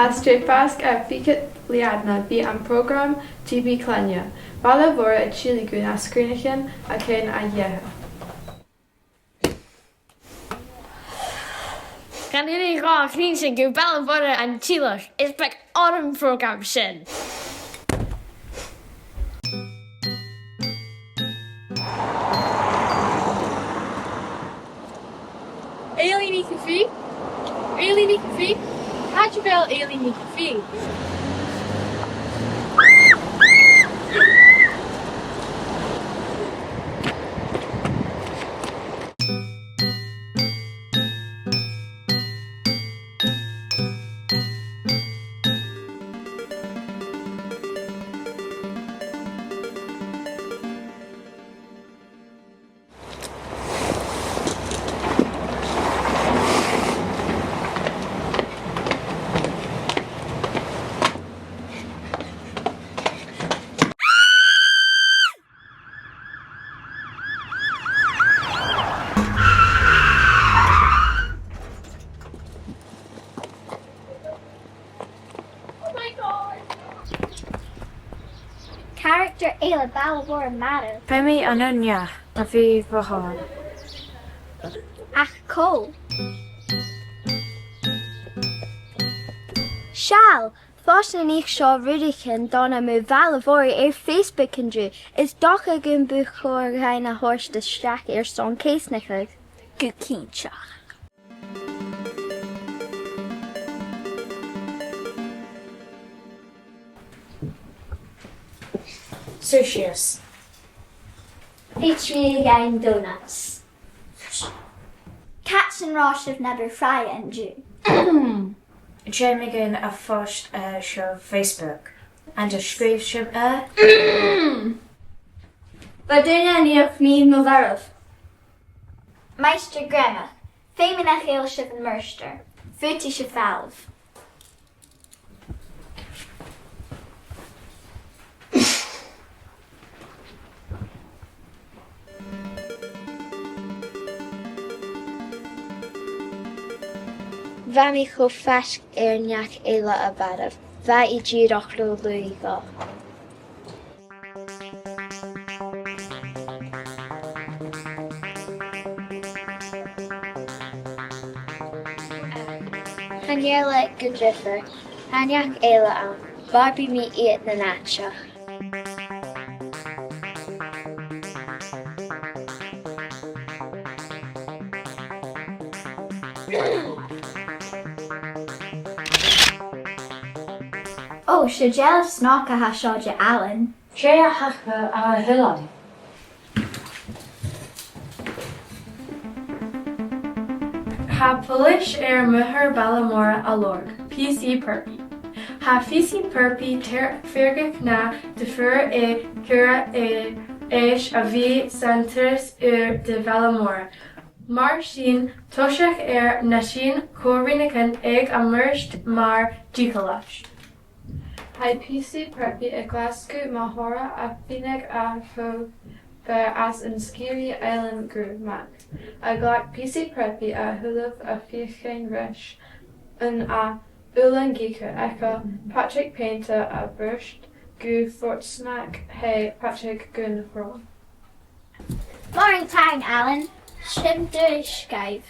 As trefasg a fiket liadna bí an program GB Clania. Baile Mhoire a Chiligun a screenichin a cén a dhéthe. Gan hynny rá crin sin go Baile Mhoire an tílach is bec an program sin. Aileen Coffee? Aileen Coffee? Had je wel Aileen Coffee? Character Baile Mhoire matter. Femi Anunya, a bhí bhán. Ach có. Shall, fáis na níoch seo rudicin donna mú Baile Mhoire Facebook andrew is docha gun buchóir gain na hors de straach son céasnachach go cínseach. Sushis. Each me gain donuts. Cats and Rosh have never fried andrew. Jamigan a fust show Facebook. And a scríb ship But duna níoch mí nó bharh. Meister Grema, féimin a chéil sib an murster, futi se falv. Bhaimi cho feisc neach éile a bhadamh, bheit I ddíreach le luigá. Hannéile go ddrifer, haneach éile an, barbí mí iad na náteach. Oh, sé gel snácha ha seáide Alan. Sé a hacha a Hillary. Ha Polish Mhoire Baile Mhoire a Lorg, PC Perpi. Ha PC Perpi Fergach na de fur cura éis a bhí centris de Baile Mhoire. Mar sin toiseach na sin córinachan ag a murst mar dícolas. Hai PC Perpi a Glasgow Mhoire a Phoenix a Fo as an Scary Island Group Mac. A Glac PC Preppy a Huluf a Fichain Rish an a Ulan Geeka Eka Patrick Painter a Brushed Gu Fort Snack Hey Patrick Gun Fro. Morning time, Alan. Shim do Skype.